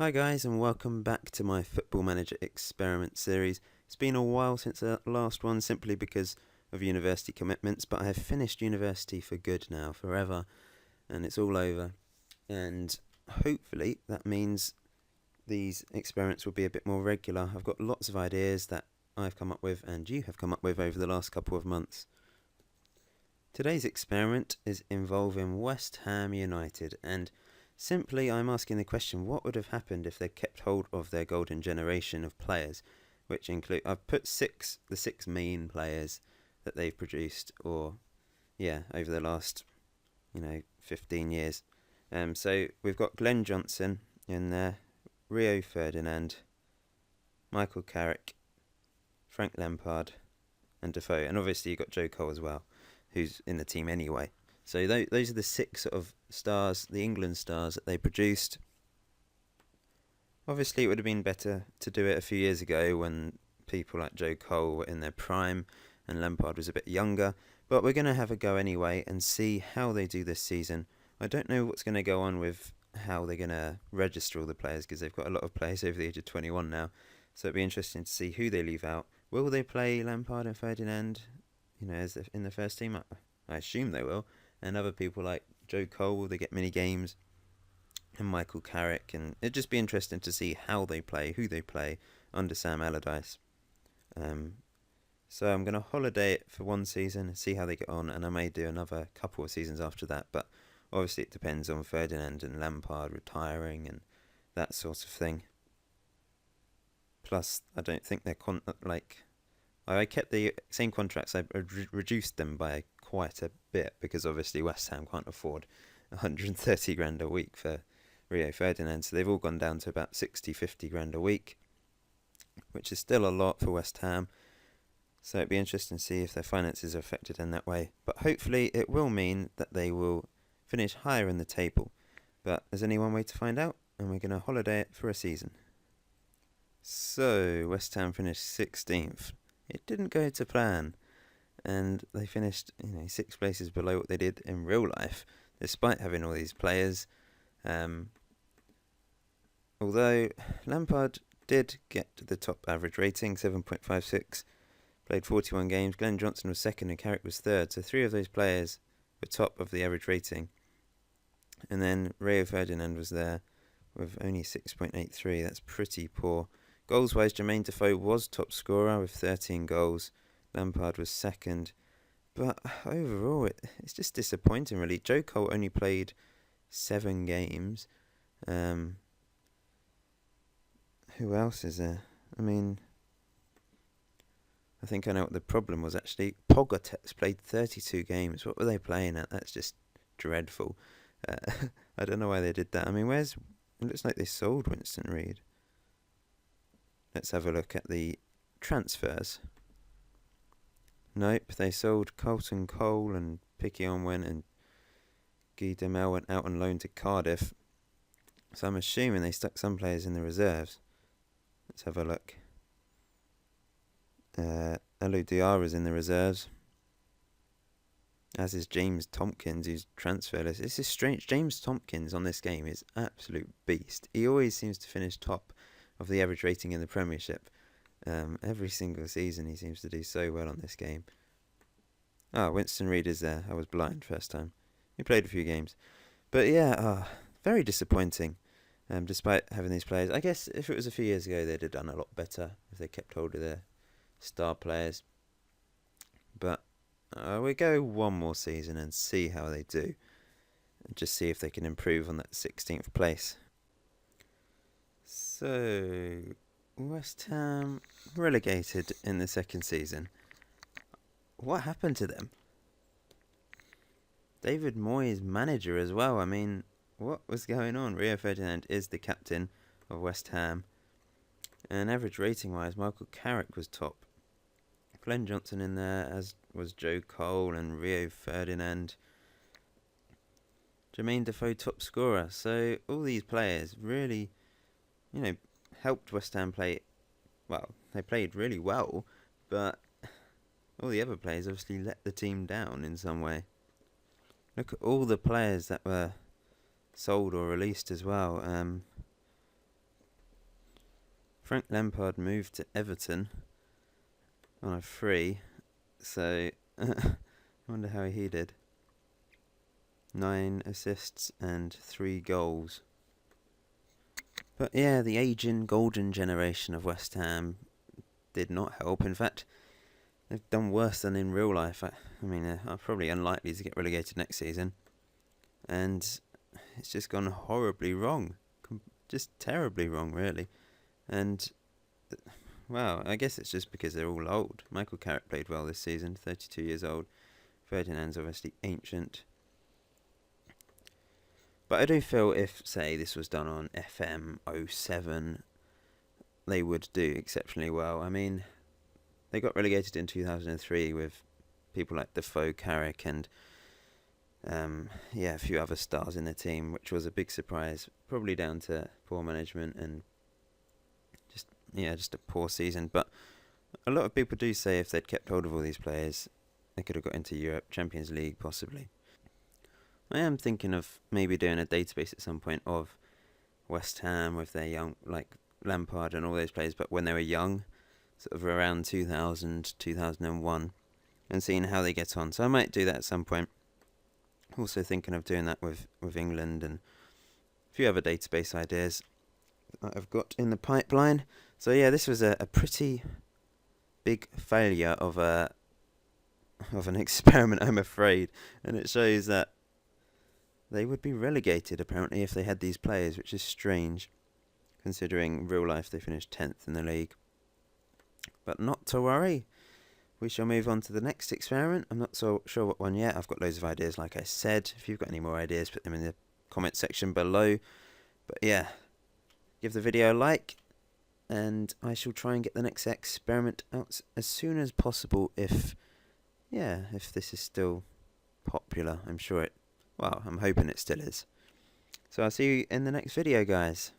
Hi guys, and welcome back to my Football Manager Experiment series. It's been a while since the last one simply because of university commitments, but I have finished university for good now, forever, and it's all over. And hopefully that means these experiments will be a bit more regular. I've got lots of ideas that I've come up with and you have come up with over the last couple of months. Today's experiment is involving West Ham United, and simply I'm asking the question, what would have happened if they kept hold of their golden generation of players, which include, I've put the six main players that they've produced, over the last, 15 years. So we've got Glenn Johnson in there, Rio Ferdinand, Michael Carrick, Frank Lampard, and Defoe, and obviously you've got Joe Cole as well, who's in the team anyway. So those are the six sort of stars, the England stars that they produced. Obviously, it would have been better to do it a few years ago when people like Joe Cole were in their prime and Lampard was a bit younger. But we're going to have a go anyway and see how they do this season. I don't know what's going to go on with how they're going to register all the players because they've got a lot of players over the age of 21 now. So it'll be interesting to see who they leave out. Will they play Lampard and Ferdinand, as in the first team? I assume they will. And other people like Joe Cole, will they get mini games? And Michael Carrick, and it'd just be interesting to see how they play, who they play under Sam Allardyce. So I'm going to holiday it for one season and see how they get on, and I may do another couple of seasons after that, but obviously it depends on Ferdinand and Lampard retiring and that sort of thing. Plus, I don't think they're I kept the same contracts. I reduced them by quite a bit because obviously West Ham can't afford 130 grand a week for Rio Ferdinand, so they've all gone down to about 60, 50 grand a week, which is still a lot for West Ham. So it'd be interesting to see if their finances are affected in that way. But hopefully it will mean that they will finish higher in the table. But there's only one way to find out, and we're going to holiday it for a season. So West Ham finished 16th. It didn't go to plan, and they finished 6 places below what they did in real life, despite having all these players. Although Lampard did get to the top average rating, 7.56, played 41 games. Glenn Johnson was second and Carrick was third, so 3 of those players were top of the average rating. And then Rio Ferdinand was there with only 6.83. That's pretty poor. Goals-wise, Jermaine Defoe was top scorer with 13 goals. Lampard was second. But overall, it's just disappointing, really. Joe Cole only played 7 games. Who else is there? I think I know what the problem was, actually. Pogatetz played 32 games. What were they playing at? That's just dreadful. I don't know why they did that. It looks like they sold Winston Reid. Let's have a look at the transfers. Nope, they sold Colton Cole and Piquion went and Guy Demel went out on loan to Cardiff. So I'm assuming they stuck some players in the reserves. Let's have a look. Elou Diarra's in the reserves. As is James Tompkins, who's transferless. This is strange. James Tompkins on this game is absolute beast. He always seems to finish top of the average rating in the Premiership. Every single season he seems to do so well on this game. Winston Reid is there. I was blind first time. He played a few games. But yeah, very disappointing. Despite having these players. I guess if it was a few years ago they'd have done a lot better if they kept hold of their star players. But we'll go one more season and see how they do. And just see if they can improve on that 16th place. So, West Ham relegated in the second season. What happened to them? David Moyes manager as well. What was going on? Rio Ferdinand is the captain of West Ham. And average rating wise, Michael Carrick was top. Glenn Johnson in there, as was Joe Cole and Rio Ferdinand. Jermaine Defoe top scorer. So all these players really helped West Ham play. Well, they played really well, but all the other players obviously let the team down in some way. Look at all the players that were sold or released as well. Frank Lampard moved to Everton on a free, so I wonder how he did. 9 assists and 3 goals. But yeah, the aging golden generation of West Ham did not help. In fact, they've done worse than in real life. I mean, are probably unlikely to get relegated next season. And it's just gone horribly wrong. Just terribly wrong, really. And, well, I guess it's just because they're all old. Michael Carrick played well this season, 32 years old. Ferdinand's obviously ancient. But I do feel if, say, this was done on FM 07, they would do exceptionally well. I mean, they got relegated in 2003 with people like Defoe, Carrick, and a few other stars in the team, which was a big surprise, probably down to poor management and just a poor season. But a lot of people do say if they'd kept hold of all these players, they could have got into Europe, Champions League, possibly. I am thinking of maybe doing a database at some point of West Ham with their young, like Lampard and all those players, but when they were young, sort of around 2000, 2001, and seeing how they get on. So I might do that at some point. Also thinking of doing that with England and a few other database ideas that I've got in the pipeline. So yeah, this was a pretty big failure of an experiment, I'm afraid, and it shows that they would be relegated apparently if they had these players, which is strange considering real life they finished 10th in the league. But not to worry. We shall move on to the next experiment. I'm not so sure what one yet. I've got loads of ideas, like I said. If you've got any more ideas, put them in the comment section below. But yeah, give the video a like, and I shall try and get the next experiment out as soon as possible if this is still popular. I'm hoping it still is. So I'll see you in the next video, guys.